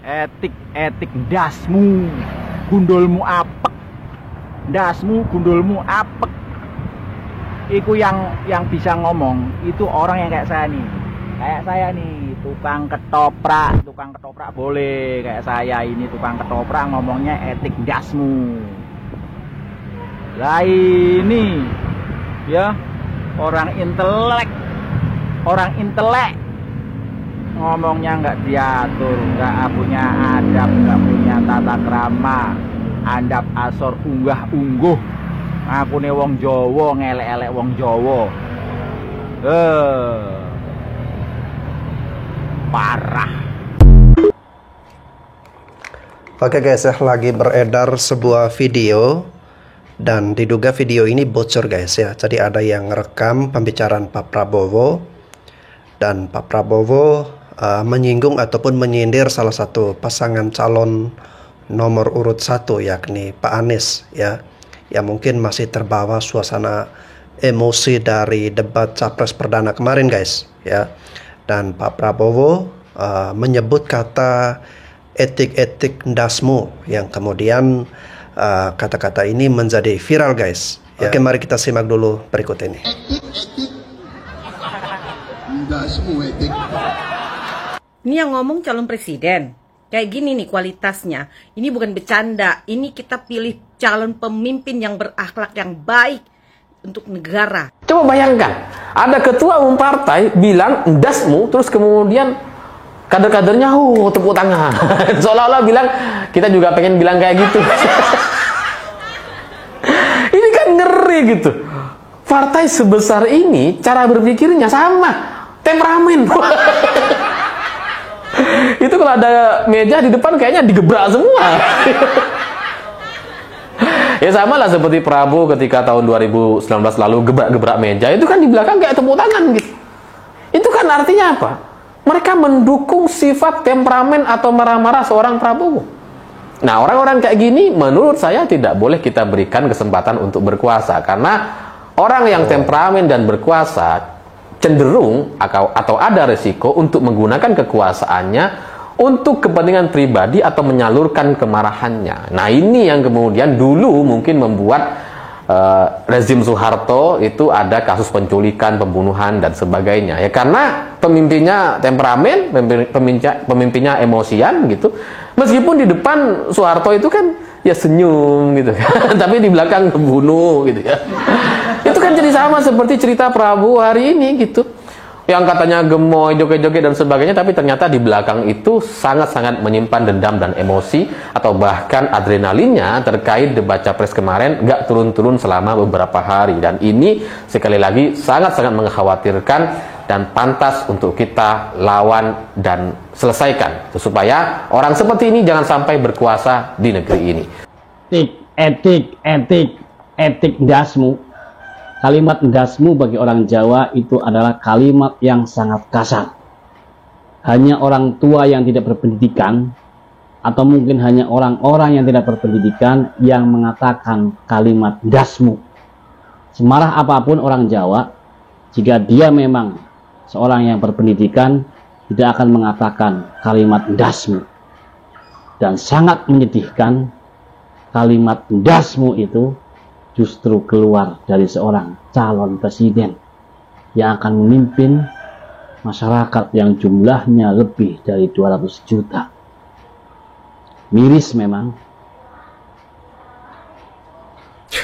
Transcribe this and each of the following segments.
Etik dasmu, gundulmu apek. Dasmu, gundulmu apek. Iku yang bisa ngomong itu orang yang kayak saya nih. Kayak saya nih, tukang ketoprak boleh. Kayak saya ini tukang ketoprak ngomongnya etik dasmu. Lah ini ya orang intelek ngomongnya nggak diatur, nggak punya adab, nggak punya tata krama, andap asor unggah ungguh. Aku nih wong Jawa, ngelek-elek wong Jawa. Parah. Oke guys, lagi beredar sebuah video dan diduga video ini bocor guys ya. Jadi ada yang rekam pembicaraan Pak Prabowo dan Pak Prabowo menyinggung ataupun menyindir salah satu pasangan calon nomor urut 1 yakni Pak Anies ya, yang mungkin masih terbawa suasana emosi dari debat capres perdana kemarin guys ya. Dan Pak Prabowo menyebut kata etik dasmu yang kemudian kata-kata ini menjadi viral guys ya. Oke, mari kita simak dulu berikut ini. Ini yang ngomong calon presiden. Kayak gini nih kualitasnya. Ini bukan bercanda. Ini kita pilih calon pemimpin yang berakhlak, yang baik untuk negara. Coba bayangkan, ada ketua umum partai bilang dasmu, terus kemudian kader-kadernya tepuk tangan. Seolah-olah bilang kita juga pengen bilang kayak gitu. Ini kan ngeri gitu. Partai sebesar ini cara berpikirnya sama, temperamen. Itu kalau ada meja di depan kayaknya digebrak semua. Ya sama lah seperti Prabowo ketika tahun 2019 lalu gebrak-gebrak meja, itu kan di belakang kayak tepuk tangan gitu. Itu kan artinya apa? Mereka mendukung sifat temperamen atau marah-marah seorang Prabowo. Nah, orang-orang kayak gini menurut saya tidak boleh kita berikan kesempatan untuk berkuasa, karena orang yang temperamen dan berkuasa cenderung atau ada resiko untuk menggunakan kekuasaannya untuk kepentingan pribadi atau menyalurkan kemarahannya. Nah, ini yang kemudian dulu mungkin membuat rezim Soeharto itu ada kasus penculikan, pembunuhan dan sebagainya. Ya karena pemimpinnya temperamen, pemimpinnya emosian gitu. Meskipun di depan Soeharto itu kan ya senyum gitu kan, tapi di belakang membunuh gitu ya. Itu kan jadi sama seperti cerita Prabowo hari ini gitu. Yang katanya gemoy, joget-joget dan sebagainya, tapi ternyata di belakang itu sangat-sangat menyimpan dendam dan emosi, atau bahkan adrenalinnya terkait debat capres kemarin nggak turun-turun selama beberapa hari. Dan ini sekali lagi sangat-sangat mengkhawatirkan dan pantas untuk kita lawan dan selesaikan, supaya orang seperti ini jangan sampai berkuasa di negeri ini. Etik dasmu. Kalimat dasmu bagi orang Jawa itu adalah kalimat yang sangat kasar. Hanya orang tua yang tidak berpendidikan, atau mungkin hanya orang-orang yang tidak berpendidikan yang mengatakan kalimat dasmu. Semarah apapun orang Jawa, jika dia memang seorang yang berpendidikan, tidak akan mengatakan kalimat dasmu. Dan sangat menyedihkan, kalimat dasmu itu justru keluar dari seorang calon presiden yang akan memimpin masyarakat yang jumlahnya lebih dari 200 juta. Miris memang.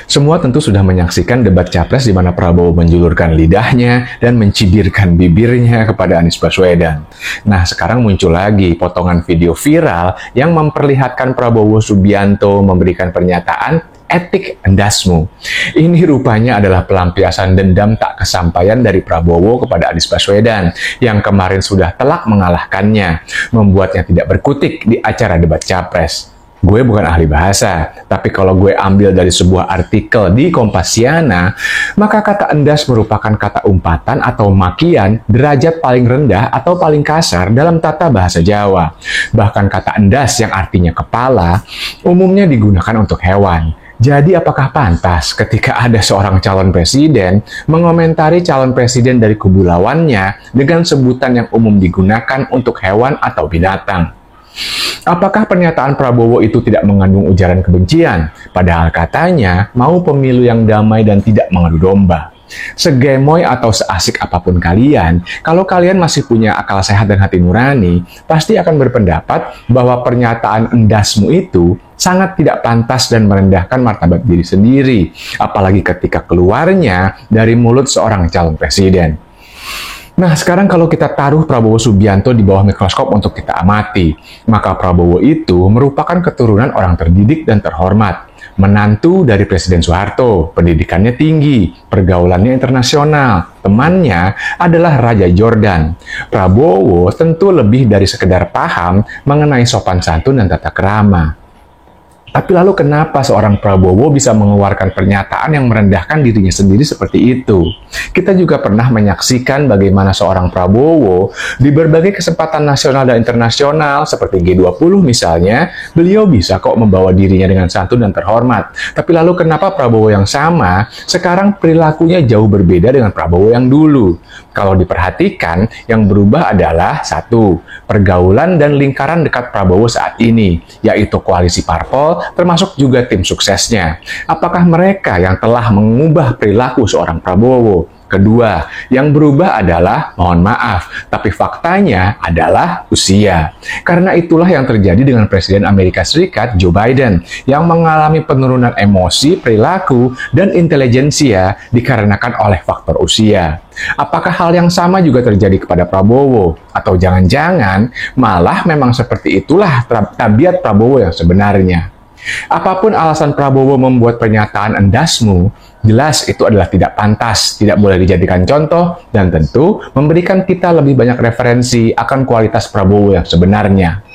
Semua tentu sudah menyaksikan debat capres di mana Prabowo menjulurkan lidahnya dan mencibirkan bibirnya kepada Anies Baswedan. Nah, sekarang muncul lagi potongan video viral yang memperlihatkan Prabowo Subianto memberikan pernyataan etik dasmu. Ini rupanya adalah pelampiasan dendam tak kesampaian dari Prabowo kepada Anies Baswedan yang kemarin sudah telak mengalahkannya, membuatnya tidak berkutik di acara debat capres. Gue bukan ahli bahasa, tapi kalau gue ambil dari sebuah artikel di Kompasiana, maka kata endas merupakan kata umpatan atau makian derajat paling rendah atau paling kasar dalam tata bahasa Jawa. Bahkan kata endas yang artinya kepala, umumnya digunakan untuk hewan. Jadi apakah pantas ketika ada seorang calon presiden mengomentari calon presiden dari kubu lawannya dengan sebutan yang umum digunakan untuk hewan atau binatang? Apakah pernyataan Prabowo itu tidak mengandung ujaran kebencian? Padahal katanya mau pemilu yang damai dan tidak mengadu domba. Segemoy atau seasik apapun kalian, kalau kalian masih punya akal sehat dan hati nurani, pasti akan berpendapat bahwa pernyataan endasmu itu sangat tidak pantas dan merendahkan martabat diri sendiri, apalagi ketika keluarnya dari mulut seorang calon presiden. Nah, sekarang kalau kita taruh Prabowo Subianto di bawah mikroskop untuk kita amati, maka Prabowo itu merupakan keturunan orang terdidik dan terhormat. Menantu dari Presiden Soeharto, pendidikannya tinggi, pergaulannya internasional, temannya adalah Raja Jordan. Prabowo tentu lebih dari sekedar paham mengenai sopan santun dan tata krama. Tapi lalu kenapa seorang Prabowo bisa mengeluarkan pernyataan yang merendahkan dirinya sendiri seperti itu? Kita juga pernah menyaksikan bagaimana seorang Prabowo di berbagai kesempatan nasional dan internasional seperti G20 misalnya, beliau bisa kok membawa dirinya dengan santun dan terhormat. Tapi lalu kenapa Prabowo yang sama sekarang perilakunya jauh berbeda dengan Prabowo yang dulu? Kalau diperhatikan, yang berubah adalah satu, pergaulan dan lingkaran dekat Prabowo saat ini, yaitu koalisi parpol, termasuk juga tim suksesnya. Apakah mereka yang telah mengubah perilaku seorang Prabowo? Kedua, yang berubah adalah, mohon maaf, tapi faktanya adalah usia. Karena itulah yang terjadi dengan Presiden Amerika Serikat, Joe Biden, yang mengalami penurunan emosi, perilaku, dan intelijensia dikarenakan oleh faktor usia. Apakah hal yang sama juga terjadi kepada Prabowo? Atau jangan-jangan malah memang seperti itulah tabiat Prabowo yang sebenarnya? Apapun alasan Prabowo membuat pernyataan endasmu, jelas itu adalah tidak pantas, tidak boleh dijadikan contoh, dan tentu memberikan kita lebih banyak referensi akan kualitas Prabowo yang sebenarnya.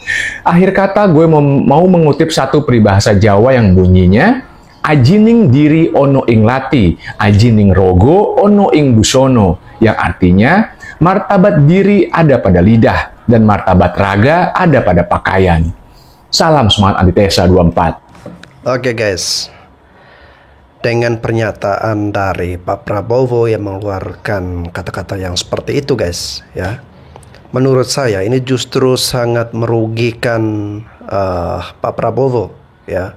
Akhir kata, gue mau mengutip satu peribahasa Jawa yang bunyinya, ajining diri ono ing lati, ajining rogo ono ing busono, yang artinya, martabat diri ada pada lidah, dan martabat raga ada pada pakaian. Salam semangat antitesa 24. Oke guys, dengan pernyataan dari Pak Prabowo yang mengeluarkan kata-kata yang seperti itu guys, ya, menurut saya ini justru sangat merugikan Pak Prabowo, ya.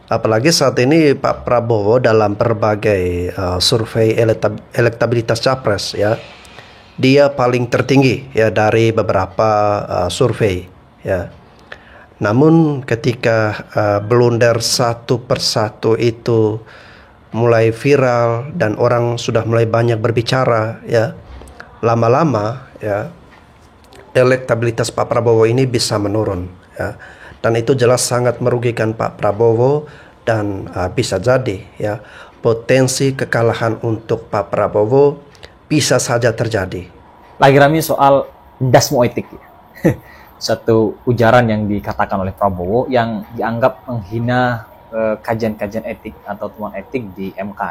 Apalagi saat ini Pak Prabowo dalam berbagai survei elektabilitas capres, ya, dia paling tertinggi ya dari beberapa survei, ya. Namun ketika blunder satu persatu itu mulai viral dan orang sudah mulai banyak berbicara, ya, lama-lama ya elektabilitas Pak Prabowo ini bisa menurun, ya, dan itu jelas sangat merugikan Pak Prabowo dan bisa jadi ya potensi kekalahan untuk Pak Prabowo bisa saja terjadi. Lagi rame soal dasmu etik. Satu ujaran yang dikatakan oleh Prabowo yang dianggap menghina kajian-kajian etik atau temuan etik di MK.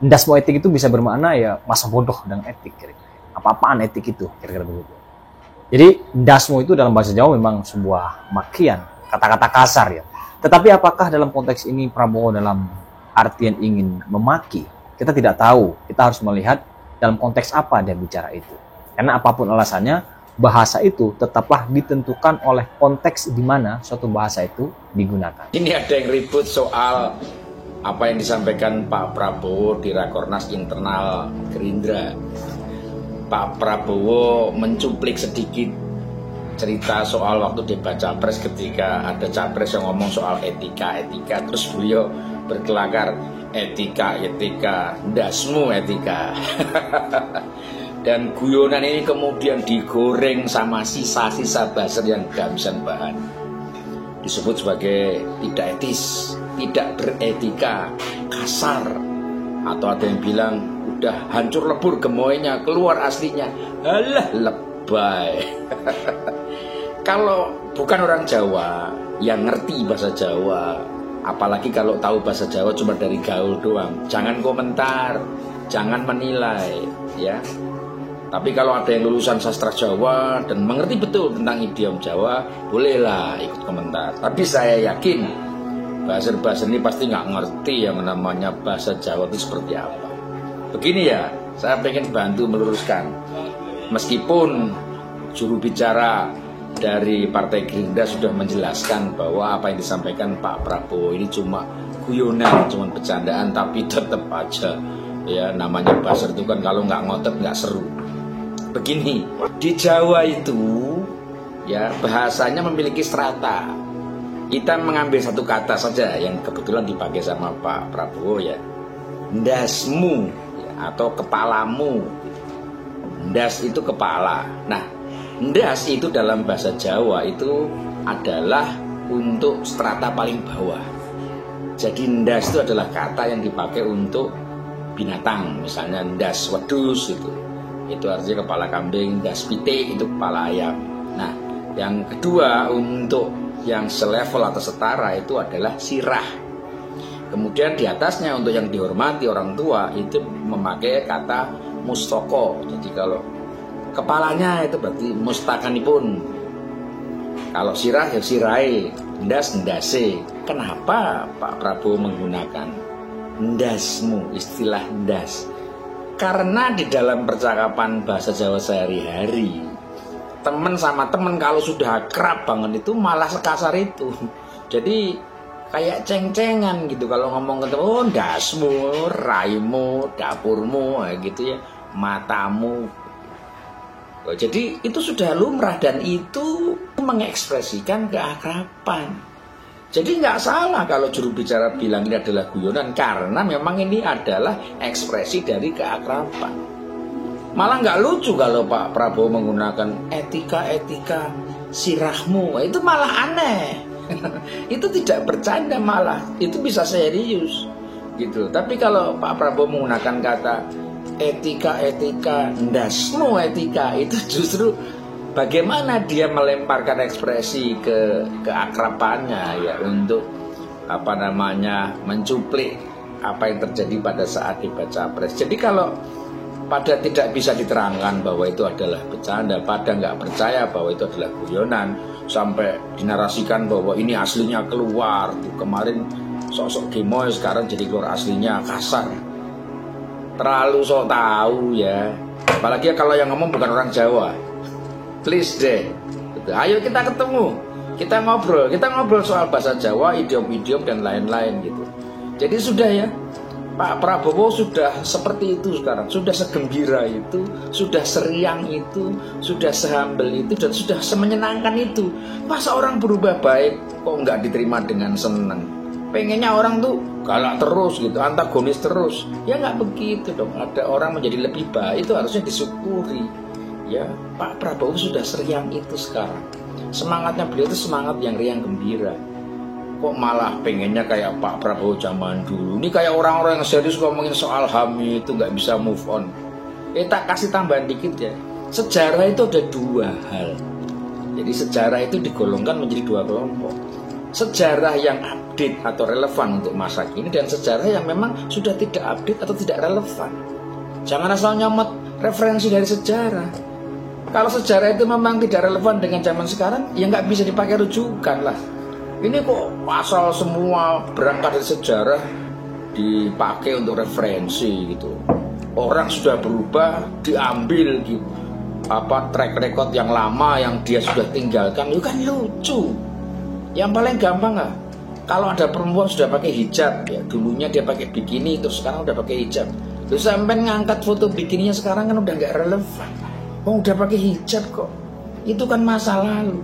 Dasmu etik itu bisa bermakna ya masa bodoh dengan etik, kira-kira. Apa-apaan etik itu, kira-kira begitu. Jadi dasmu itu dalam bahasa Jawa memang sebuah makian, kata-kata kasar ya. Tetapi apakah dalam konteks ini Prabowo dalam artian ingin memaki? Kita tidak tahu. Kita harus melihat dalam konteks apa dia bicara itu. Karena apapun alasannya, bahasa itu tetaplah ditentukan oleh konteks di mana suatu bahasa itu digunakan. Ini ada yang ribut soal apa yang disampaikan Pak Prabowo di Rakornas internal Gerindra. Pak Prabowo mencuplik sedikit cerita soal waktu debat capres ketika ada capres yang ngomong soal etika, terus beliau berkelakar etika, dasmu etika. Dan guyonan ini kemudian digoreng sama sisa-sisa buzzer yang kehabisan bahan. Disebut sebagai tidak etis, tidak beretika, kasar. Atau ada yang bilang, udah hancur lebur gemoynya, keluar aslinya. Alah, lebay. Kalau bukan orang Jawa yang ngerti bahasa Jawa, apalagi kalau tahu bahasa Jawa cuma dari gaul doang, jangan komentar, jangan menilai, ya. Tapi kalau ada yang lulusan sastra Jawa dan mengerti betul tentang idiom Jawa, bolehlah ikut komentar. Tapi saya yakin buzzer-buzzer ini pasti nggak ngerti yang namanya bahasa Jawa itu seperti apa. Begini ya, saya pengen bantu meluruskan. Meskipun juru bicara dari Partai Gerindra sudah menjelaskan bahwa apa yang disampaikan Pak Prabowo ini cuma guyonan, cuma bercandaan, tapi tetap aja ya namanya buzzer itu kan kalau nggak ngotot nggak seru. Begini, di Jawa itu ya bahasanya memiliki strata. Kita mengambil satu kata saja yang kebetulan dipakai sama Pak Prabowo ya, ndasmu ya, atau kepalamu. Ndas itu kepala. Nah, ndas itu dalam bahasa Jawa itu adalah untuk strata paling bawah. Jadi ndas itu adalah kata yang dipakai untuk binatang, misalnya ndas wedus itu artinya kepala kambing, ndas pitik itu kepala ayam. Nah, yang kedua untuk yang selevel atau setara itu adalah sirah. Kemudian di atasnya untuk yang dihormati orang tua itu memakai kata mustoko. Jadi kalau kepalanya itu berarti mustakanipun. Kalau sirah ya sirai, ndas ndase. Kenapa Pak Prabowo menggunakan ndasmu, istilah ndas? Karena di dalam percakapan bahasa Jawa sehari-hari, temen sama temen kalau sudah akrab banget itu malah sekasar itu. Jadi kayak ceng-cengan gitu kalau ngomong ke temen, oh ndasmu, raimu, dapurmu, gitu ya, matamu. Jadi itu sudah lumrah dan itu mengekspresikan keakraban. Jadi nggak salah kalau juru bicara bilang ini adalah guyonan, karena memang ini adalah ekspresi dari keakraban. Malah nggak lucu kalau Pak Prabowo menggunakan etika sirahmu, itu malah aneh. Itu tidak bercanda, malah itu bisa serius gitu. Tapi kalau Pak Prabowo menggunakan kata etika ndasmu etika, itu justru bagaimana dia melemparkan ekspresi keakrabannya ya untuk mencuplik apa yang terjadi pada saat debat capres. Jadi kalau pada tidak bisa diterangkan bahwa itu adalah bercanda, pada nggak percaya bahwa itu adalah guyonan, sampai dinarasikan bahwa ini aslinya keluar tuh, kemarin sosok gemoy sekarang jadi keluar aslinya kasar, terlalu sok tahu ya. Apalagi kalau yang ngomong bukan orang Jawa. Please deh, ayo kita ketemu, kita ngobrol soal bahasa Jawa, idiom-idiom dan lain-lain gitu. Jadi sudah ya, Pak Prabowo sudah seperti itu sekarang, sudah segembira itu, sudah seriang itu, sudah sehambel itu, dan sudah semenyenangkan itu. Masa orang berubah baik kok nggak diterima dengan senang? Pengennya orang tuh galak terus gitu, antagonis terus. Ya nggak begitu dong. Ada orang menjadi lebih baik itu harusnya disyukuri. Ya, Pak Prabowo sudah seriang itu sekarang. Semangatnya beliau itu semangat yang riang gembira. Kok malah pengennya kayak Pak Prabowo zaman dulu. Ini kayak orang-orang yang serius ngomongin soal HAM itu nggak bisa move on. Tak kasih tambahan dikit ya. Sejarah itu ada dua hal. Jadi sejarah itu digolongkan menjadi dua kelompok. Sejarah yang update atau relevan untuk masa kini, dan sejarah yang memang sudah tidak update atau tidak relevan. Jangan asal nyomot referensi dari sejarah. Kalau sejarah itu memang tidak relevan dengan zaman sekarang, ya nggak bisa dipakai rujukan lah. Ini kok asal semua berangkat dari sejarah dipakai untuk referensi gitu. Orang sudah berubah, diambil gitu track record yang lama yang dia sudah tinggalkan, itu kan lucu. Yang paling gampang nggak? Kalau ada perempuan sudah pakai hijab, ya dulunya dia pakai bikini, terus sekarang udah pakai hijab. Terus sampai ngangkat foto bikininya sekarang kan udah nggak relevan. Oh udah pakai hijab kok, itu kan masa lalu.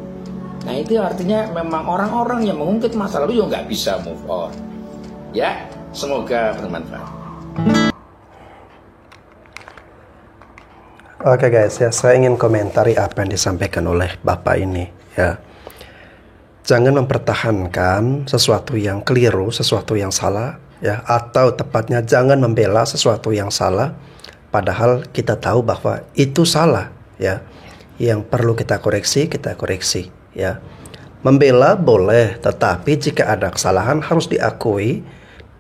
Nah itu artinya memang orang-orang yang mengungkit masa lalu juga nggak bisa move on. Ya, semoga bermanfaat. Oke guys, ya saya ingin komentari apa yang disampaikan oleh Bapak ini ya. Jangan mempertahankan sesuatu yang keliru, sesuatu yang salah ya, atau tepatnya jangan membela sesuatu yang salah padahal kita tahu bahwa itu salah ya. Yang perlu kita koreksi ya. Membela boleh, tetapi jika ada kesalahan harus diakui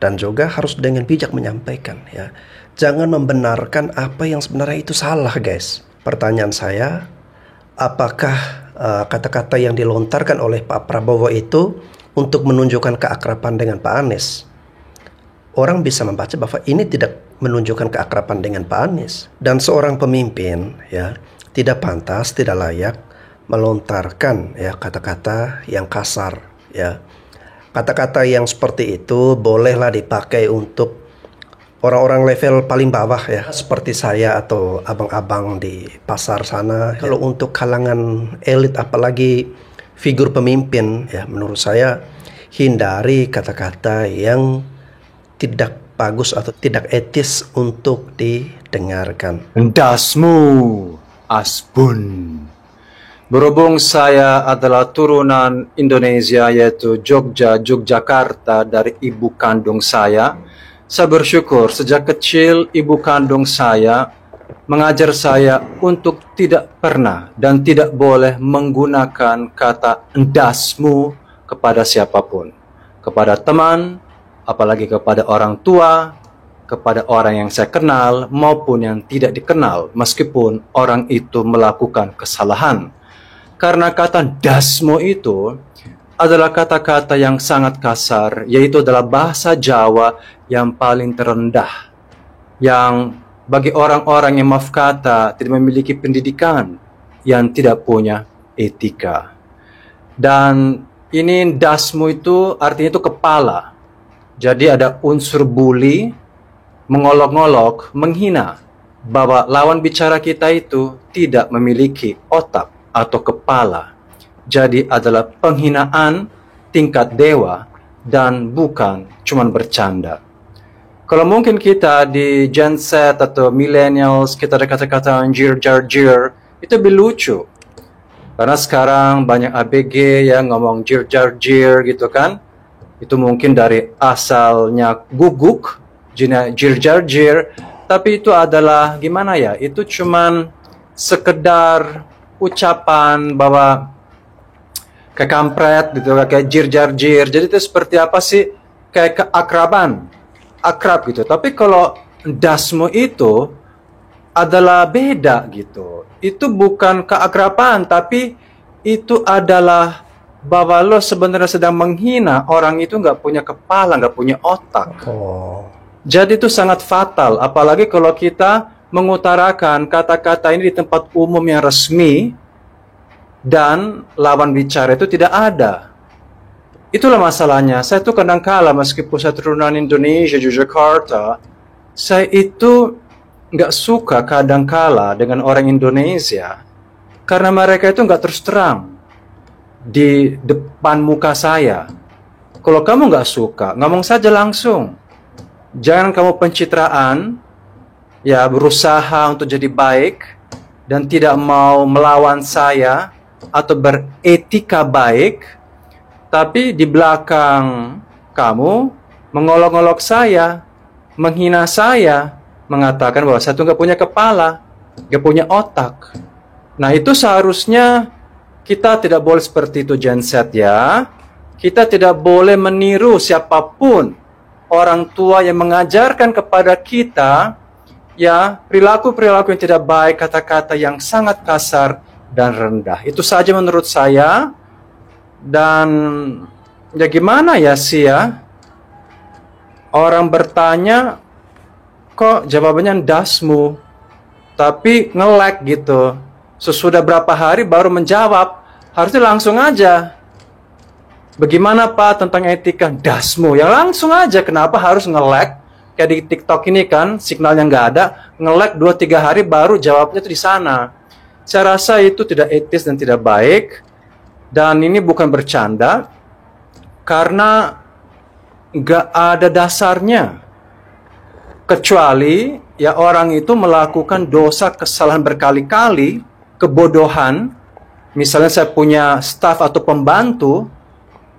dan juga harus dengan bijak menyampaikan ya. Jangan membenarkan apa yang sebenarnya itu salah guys. Pertanyaan saya, apakah kata-kata yang dilontarkan oleh Pak Prabowo itu untuk menunjukkan keakraban dengan Pak Anies? Orang bisa membaca bahwa ini tidak menunjukkan keakraban dengan Pak Anies. Dan seorang pemimpin ya tidak pantas, tidak layak melontarkan ya kata-kata yang kasar ya. Kata-kata yang seperti itu bolehlah dipakai untuk orang-orang level paling bawah ya, seperti saya atau abang-abang di pasar sana. Kalau untuk kalangan elit apalagi figur pemimpin ya, menurut saya hindari kata-kata yang tidak bagus atau tidak etis untuk didengarkan. Dasmu, Asbun. Berhubung saya adalah turunan Indonesia, yaitu Yogyakarta dari ibu kandung saya bersyukur sejak kecil ibu kandung saya mengajar saya untuk tidak pernah dan tidak boleh menggunakan kata endasmu kepada siapapun. Kepada teman, apalagi kepada orang tua, kepada orang yang saya kenal maupun yang tidak dikenal, meskipun orang itu melakukan kesalahan. Karena kata dasmu itu adalah kata-kata yang sangat kasar, yaitu adalah bahasa Jawa yang paling terendah, yang bagi orang-orang yang maaf kata tidak memiliki pendidikan, yang tidak punya etika. Dan ini dasmu itu artinya itu kepala. Jadi ada unsur bully, mengolok-ngolok, menghina, bahwa lawan bicara kita itu tidak memiliki otak atau kepala. Jadi adalah penghinaan tingkat dewa dan bukan cuman bercanda. Kalau mungkin kita di Gen Z atau millennials kita ada kata-kata anjir jar jir, itu lebih lucu. Karena sekarang banyak ABG yang ngomong jir jar jir gitu kan. Itu mungkin dari asalnya guguk, jir jar jir, tapi itu adalah gimana ya? Itu cuman sekedar ucapan bahwa kayak kampret gitu, kayak jir jar jir. Jadi itu seperti apa sih? Kayak keakraban, akrab gitu. Tapi kalau dasmu itu adalah beda gitu. Itu bukan keakraban, tapi itu adalah bahwa lo sebenarnya sedang menghina orang itu nggak punya kepala, nggak punya otak. Jadi itu sangat fatal, apalagi kalau kita mengutarakan kata-kata ini di tempat umum yang resmi dan lawan bicara itu tidak ada. Itulah masalahnya. Saya tuh kadang-kala meskipun saya turunan Indonesia, Yogyakarta, saya itu nggak suka kadang-kala dengan orang Indonesia karena mereka itu nggak terus terang di depan muka saya. Kalau kamu nggak suka, ngomong saja langsung. Jangan kamu pencitraan, ya berusaha untuk jadi baik dan tidak mau melawan saya atau beretika baik, tapi di belakang kamu mengolok-olok saya, menghina saya, mengatakan bahwa saya tuh nggak punya kepala, nggak punya otak. Nah itu seharusnya kita tidak boleh seperti itu, Gen Z ya. Kita tidak boleh meniru siapapun orang tua yang mengajarkan kepada kita ya perilaku-perilaku yang tidak baik, kata-kata yang sangat kasar dan rendah. Itu saja menurut saya. Dan ya gimana ya sih ya, orang bertanya kok jawabannya dasmu, tapi nge-lag gitu. Sesudah berapa hari baru menjawab, harusnya langsung aja. Bagaimana Pak tentang etika? Dasmu, ya langsung aja. Kenapa harus nge-lag? Kayak di TikTok ini kan, signalnya nggak ada, nge-lag 2-3 hari baru jawabnya tuh di sana. Saya rasa itu tidak etis dan tidak baik. Dan ini bukan bercanda, karena nggak ada dasarnya. Kecuali ya orang itu melakukan dosa kesalahan berkali-kali, kebodohan. Misalnya saya punya staf atau pembantu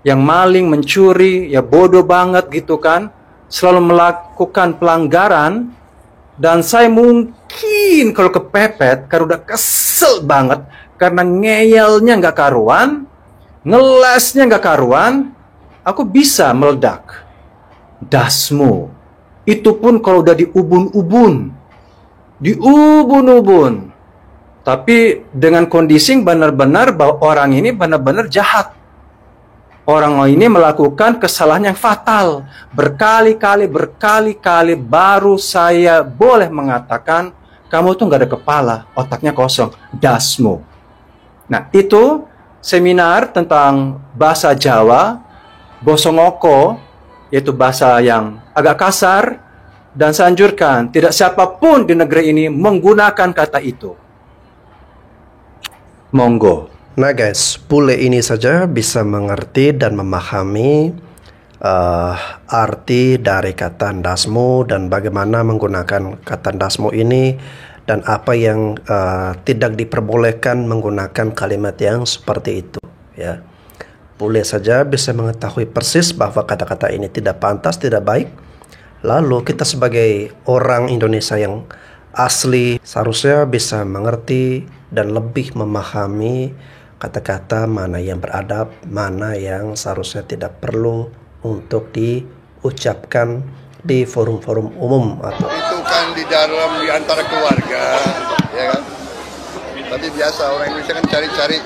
yang maling, mencuri, ya bodoh banget gitu kan, selalu melakukan pelanggaran, dan saya mungkin kalau kepepet karena udah kesel banget, karena ngeyelnya nggak karuan, ngelesnya nggak karuan, aku bisa meledak. Dasmu. Itu pun kalau udah diubun-ubun. Diubun-ubun. Tapi dengan kondisi benar-benar bahwa orang ini benar-benar jahat. Orang ini melakukan kesalahan yang fatal. Berkali-kali baru saya boleh mengatakan, kamu tuh nggak ada kepala, otaknya kosong. Dasmu. Nah, itu seminar tentang bahasa Jawa, Bosongoko, yaitu bahasa yang agak kasar, dan saya anjurkan tidak siapapun di negeri ini menggunakan kata itu. Monggo. Nah guys, bule ini saja bisa mengerti dan memahami arti dari kata ndasmu dan bagaimana menggunakan kata ndasmu ini dan apa yang tidak diperbolehkan menggunakan kalimat yang seperti itu, ya. Bule saja bisa mengetahui persis bahwa kata-kata ini tidak pantas, tidak baik. Lalu kita sebagai orang Indonesia yang asli seharusnya bisa mengerti dan lebih memahami kata-kata mana yang beradab, mana yang seharusnya tidak perlu untuk diucapkan di forum-forum umum atau itu kan di antara keluarga, ya kan. Tapi biasa orang Indonesia kan cari-cari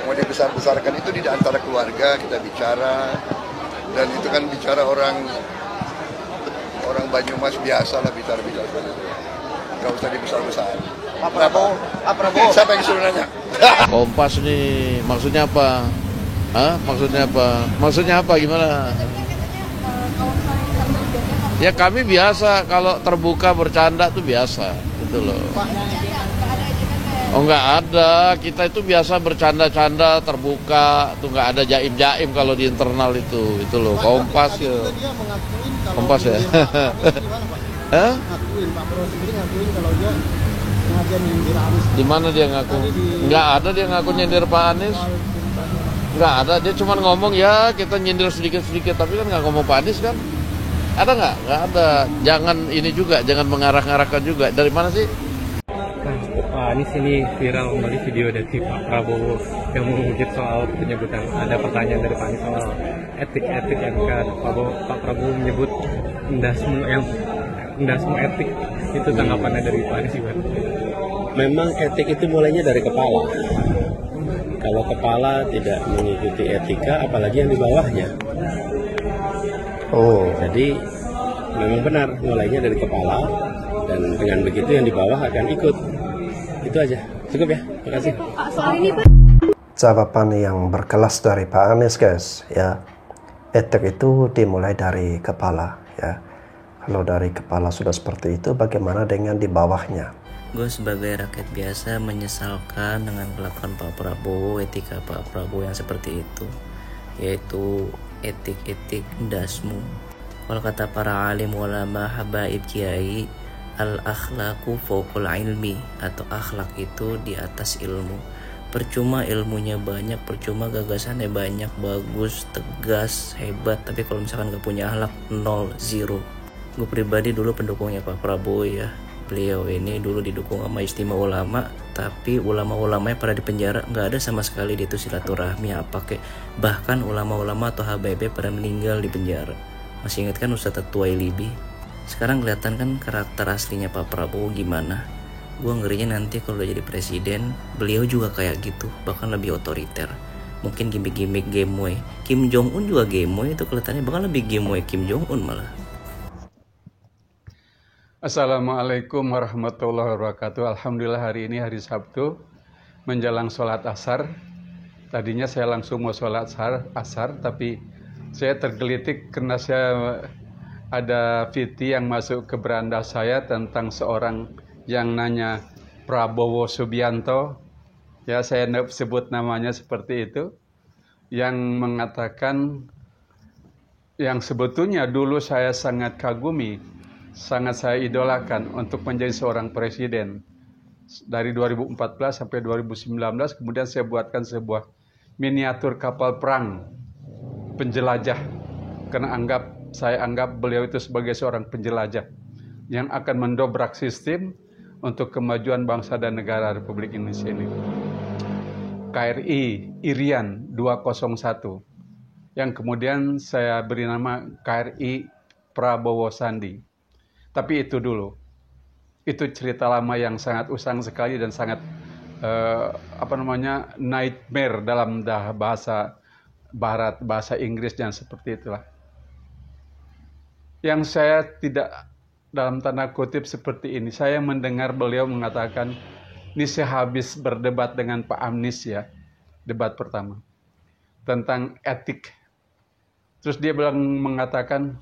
mau dibesar-besarkan itu di antara keluarga kita bicara, dan itu kan bicara orang Banyumas biasa lah bicara. Gak usah dibesar-besar. Pak Prabowo. Siapa yang suruh nanya? Kompas nih, maksudnya apa? Hah? Maksudnya apa? Gimana? Ya kami biasa kalau terbuka bercanda tuh biasa, gitu loh. Oh nggak ada, kita itu biasa bercanda-canda terbuka, tuh nggak ada jaim-jaim kalau di internal itu loh. Kompas ya. Kompas ya. Hah? Di mana dia ngaku? Nggak ada dia ngaku nyindir Pak Anies. Nggak ada, dia cuma ngomong ya kita nyindir sedikit-sedikit, tapi kan nggak ngomong Pak Anies kan? Ada nggak? Nggak ada. Jangan ini juga, jangan mengarah-arahkan juga. Dari mana sih? Pak Anies ini viral kembali video dari Pak Prabowo yang mengungkit soal penyebutan. Ada pertanyaan dari Pak Anies soal etik yang Pak Prabowo menyebut ndasmu etik. Itu tanggapannya dari Pak Anies gimana? Memang etik itu mulainya dari kepala. Kalau kepala tidak mengikuti etika, apalagi yang di bawahnya. Oh, jadi memang benar mulainya dari kepala, dan dengan begitu yang di bawah akan ikut. Itu aja, cukup ya, makasih. Jawaban yang berkelas dari Pak Anies guys, ya. Etik itu dimulai dari kepala, ya. Kalau dari kepala sudah seperti itu, bagaimana dengan di bawahnya? Gue sebagai rakyat biasa menyesalkan dengan kelakuan Pak Prabowo, etika Pak Prabowo yang seperti itu, yaitu etik ndasmu. Kalau kata para alim ulama habaib kiai, al-akhlaku fawqul ilmi, atau akhlak itu di atas ilmu. Percuma ilmunya banyak, percuma gagasannya banyak, bagus, tegas, hebat, tapi kalau misalkan gak punya akhlak, 0, 0. Gue pribadi dulu pendukungnya Pak Prabowo ya. Beliau ini dulu didukung sama istimewa ulama, tapi ulama-ulamanya pada dipenjara, nggak ada sama sekali di itu silaturahmi apa kek. Bahkan ulama-ulama atau HBB pada meninggal di penjara. Masih ingat kan Ustadz Tuai Libi? Sekarang kelihatan kan karakter aslinya Pak Prabowo gimana. Gue ngerinya nanti kalau udah jadi presiden, beliau juga kayak gitu, bahkan lebih otoriter. Mungkin gimmick-gimmick Gemwe. Kim Jong Un juga Gemwe, itu kelihatannya bahkan lebih Gemwe Kim Jong Un malah. Assalamualaikum warahmatullahi wabarakatuh. Alhamdulillah hari ini hari Sabtu menjelang sholat asar. Tadinya saya langsung mau sholat asar, tapi saya tergelitik karena saya ada VT yang masuk ke beranda saya tentang seorang yang nanya Prabowo Subianto. Ya, saya sebut namanya seperti itu. Yang mengatakan yang sebetulnya dulu saya sangat kagumi, sangat saya idolakan untuk menjadi seorang presiden. Dari 2014 sampai 2019, kemudian saya buatkan sebuah miniatur kapal perang penjelajah. Karena saya anggap beliau itu sebagai seorang penjelajah yang akan mendobrak sistem untuk kemajuan bangsa dan negara Republik Indonesia ini. KRI Irian 201, yang kemudian saya beri nama KRI Prabowo Sandi. Tapi itu dulu, itu cerita lama yang sangat usang sekali dan sangat nightmare dalam bahasa Barat, bahasa Inggris dan seperti itulah. Yang saya tidak dalam tanda kutip seperti ini, saya mendengar beliau mengatakan, ini saya habis berdebat dengan Pak Anies ya, debat pertama tentang etik. Terus dia mengatakan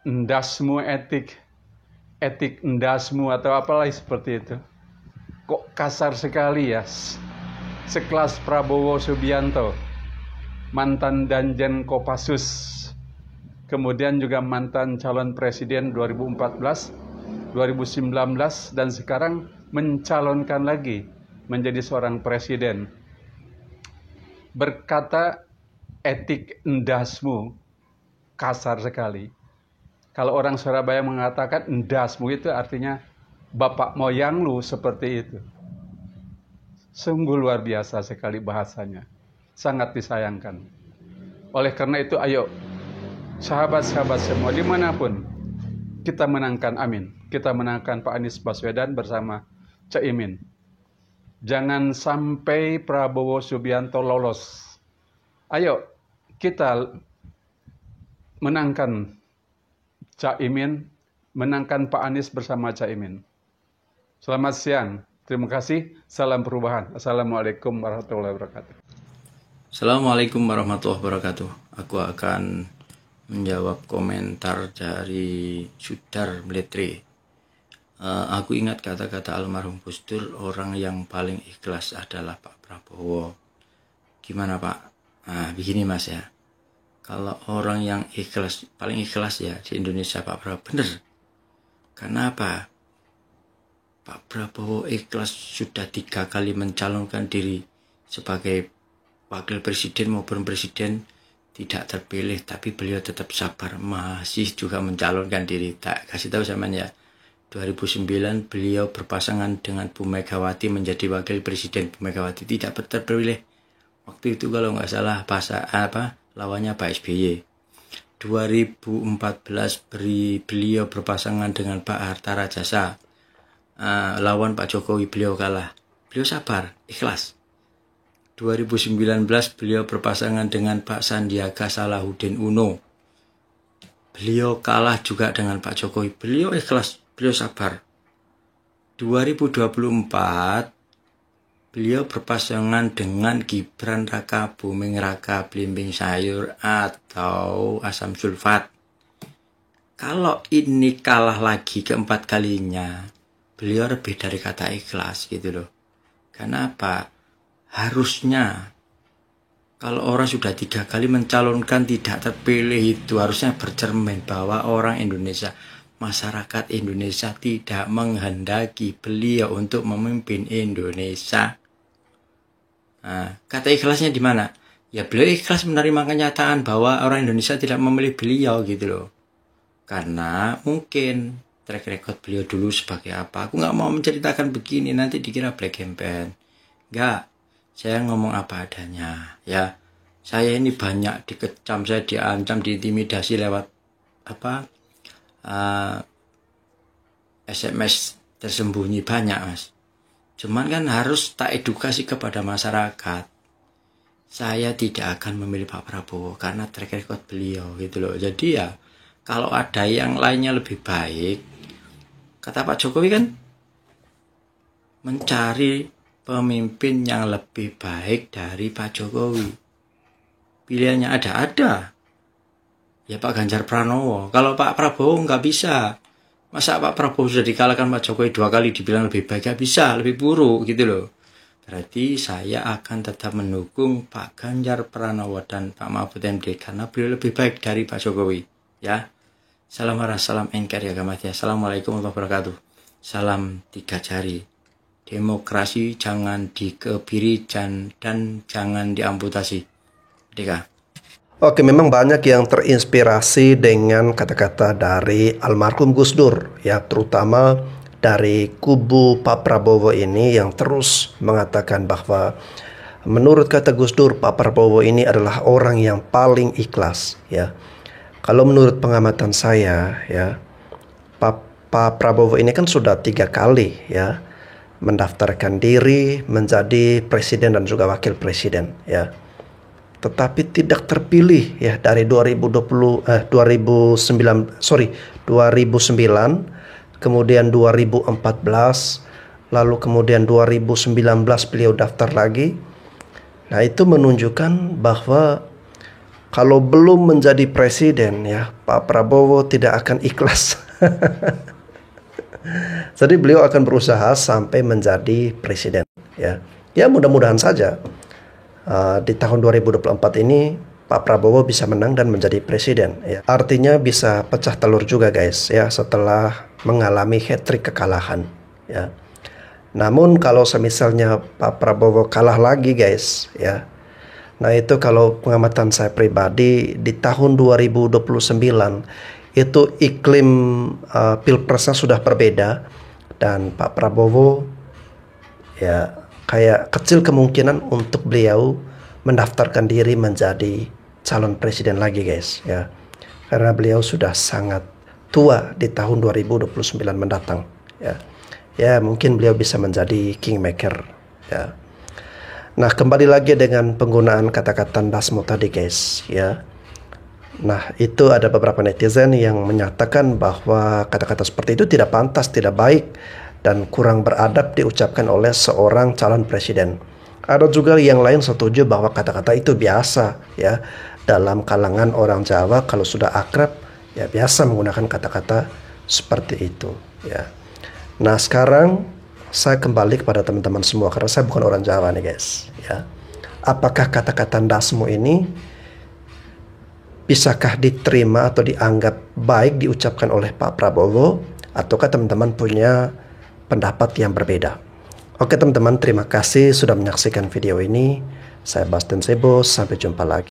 endasmu etik, etik endasmu atau apalah seperti itu. Kok kasar sekali ya, sekelas Prabowo Subianto, mantan Danjen Kopassus, kemudian juga mantan calon presiden 2014, 2019, dan sekarang mencalonkan lagi menjadi seorang presiden. Berkata etik endasmu, kasar sekali. Kalau orang Surabaya mengatakan endasmu itu artinya bapak moyang lu, seperti itu. Sungguh luar biasa sekali bahasanya. Sangat disayangkan. Oleh karena itu ayo, sahabat-sahabat semua dimanapun, kita menangkan, amin. Kita menangkan Pak Anies Baswedan bersama Caimin. Jangan sampai Prabowo Subianto lolos. Ayo, kita menangkan Caimin, menangkan Pak Anies bersama Caimin. Selamat siang, terima kasih, salam perubahan. Assalamualaikum warahmatullahi wabarakatuh. Assalamualaikum warahmatullahi wabarakatuh. Aku akan menjawab komentar dari Sudar Mletri. Aku ingat kata-kata almarhum Gus Dur, orang yang paling ikhlas adalah Pak Prabowo. Gimana Pak? Nah, begini Mas ya. Kalau orang yang ikhlas, paling ikhlas ya di Indonesia Pak Prabowo, bener. Karena apa? Pak Prabowo ikhlas sudah 3 kali mencalonkan diri sebagai wakil presiden maupun presiden, tidak terpilih, tapi beliau tetap sabar, masih juga mencalonkan diri. Tak kasih tahu sama ya, 2009 beliau berpasangan dengan Bu Megawati menjadi wakil presiden. Bu Megawati tidak terpilih. Waktu itu kalau nggak salah lawannya Pak SBY. 2014 beliau berpasangan dengan Pak Hatta Rajasa. Lawan Pak Jokowi, beliau kalah. Beliau sabar, ikhlas. 2019 beliau berpasangan dengan Pak Sandiaga Salahuddin Uno. Beliau kalah juga dengan Pak Jokowi. Beliau ikhlas, beliau sabar. 2024 beliau berpasangan dengan Gibran Raka Buming Raka Blimbing Sayur atau asam sulfat. Kalau ini kalah lagi keempat kalinya, beliau lebih dari kata ikhlas gitu loh. Kenapa? Harusnya kalau orang sudah 3 kali mencalonkan tidak terpilih, itu harusnya bercermin bahwa orang Indonesia, masyarakat Indonesia tidak menghendaki beliau untuk memimpin Indonesia. Nah, kata ikhlasnya di mana? Ya beliau ikhlas menerima kenyataan bahwa orang Indonesia tidak memilih beliau gitu loh. Karena mungkin track record beliau dulu sebagai apa. Aku nggak mau menceritakan begini, nanti dikira black campaign. Nggak, saya ngomong apa adanya. Ya, saya ini banyak dikecam, saya diancam, diintimidasi lewat SMS tersembunyi banyak Mas. Cuman kan harus tak edukasi kepada masyarakat. Saya tidak akan memilih Pak Prabowo karena track record beliau gitu loh. Jadi ya kalau ada yang lainnya lebih baik, kata Pak Jokowi kan, mencari pemimpin yang lebih baik dari Pak Jokowi. Pilihannya ada. Ya Pak Ganjar Pranowo. Kalau Pak Prabowo nggak bisa. Masa Pak Prabowo sudah dikalahkan Pak Jokowi 2 kali dibilang lebih baik? Gak bisa, lebih buruk gitu loh. Berarti saya akan tetap mendukung Pak Ganjar Pranowo dan Pak Mahfud MD karena beliau lebih baik dari Pak Jokowi. Ya, salam waras, salam NKRI agama tiada. Assalamualaikum warahmatullahi wabarakatuh. Salam 3 jari. Demokrasi jangan dikebiri dan jangan diamputasi. Merdeka. Oke, memang banyak yang terinspirasi dengan kata-kata dari almarhum Gus Dur, ya, terutama dari kubu Pak Prabowo ini yang terus mengatakan bahwa menurut kata Gus Dur, Pak Prabowo ini adalah orang yang paling ikhlas, ya. Kalau menurut pengamatan saya, ya, Pak Prabowo ini kan sudah 3 kali, ya, mendaftarkan diri menjadi presiden dan juga wakil presiden, ya. Tetapi tidak terpilih ya dari 2009, kemudian 2014, lalu kemudian 2019 beliau daftar lagi Nah, itu menunjukkan bahwa kalau belum menjadi presiden ya, Pak Prabowo tidak akan ikhlas. Jadi beliau akan berusaha sampai menjadi presiden ya. Ya, mudah-mudahan saja di tahun 2024 ini Pak Prabowo bisa menang dan menjadi presiden ya. Artinya bisa pecah telur juga guys ya, setelah mengalami hat-trick kekalahan ya. Namun kalau semisalnya Pak Prabowo kalah lagi guys ya, nah itu kalau pengamatan saya pribadi di tahun 2029 itu iklim pilpresnya sudah berbeda dan Pak Prabowo ya kayak kecil kemungkinan untuk beliau mendaftarkan diri menjadi calon presiden lagi guys ya, karena beliau sudah sangat tua di tahun 2029 mendatang ya. Ya mungkin beliau bisa menjadi kingmaker ya. Nah, kembali lagi dengan penggunaan kata-kata ndasmu tadi guys ya. Nah, itu ada beberapa netizen yang menyatakan bahwa kata-kata seperti itu tidak pantas, tidak baik dan kurang beradab diucapkan oleh seorang calon presiden. Ada juga yang lain setuju bahwa kata-kata itu biasa ya dalam kalangan orang Jawa, kalau sudah akrab ya biasa menggunakan kata-kata seperti itu ya. Nah, sekarang saya kembali kepada teman-teman semua karena saya bukan orang Jawa nih guys ya. Apakah kata-kata ndasmu ini bisakah diterima atau dianggap baik diucapkan oleh Pak Prabowo, ataukah teman-teman punya pendapat yang berbeda? Oke teman-teman, terima kasih sudah menyaksikan video ini. Saya Bastian Sebo, sampai jumpa lagi.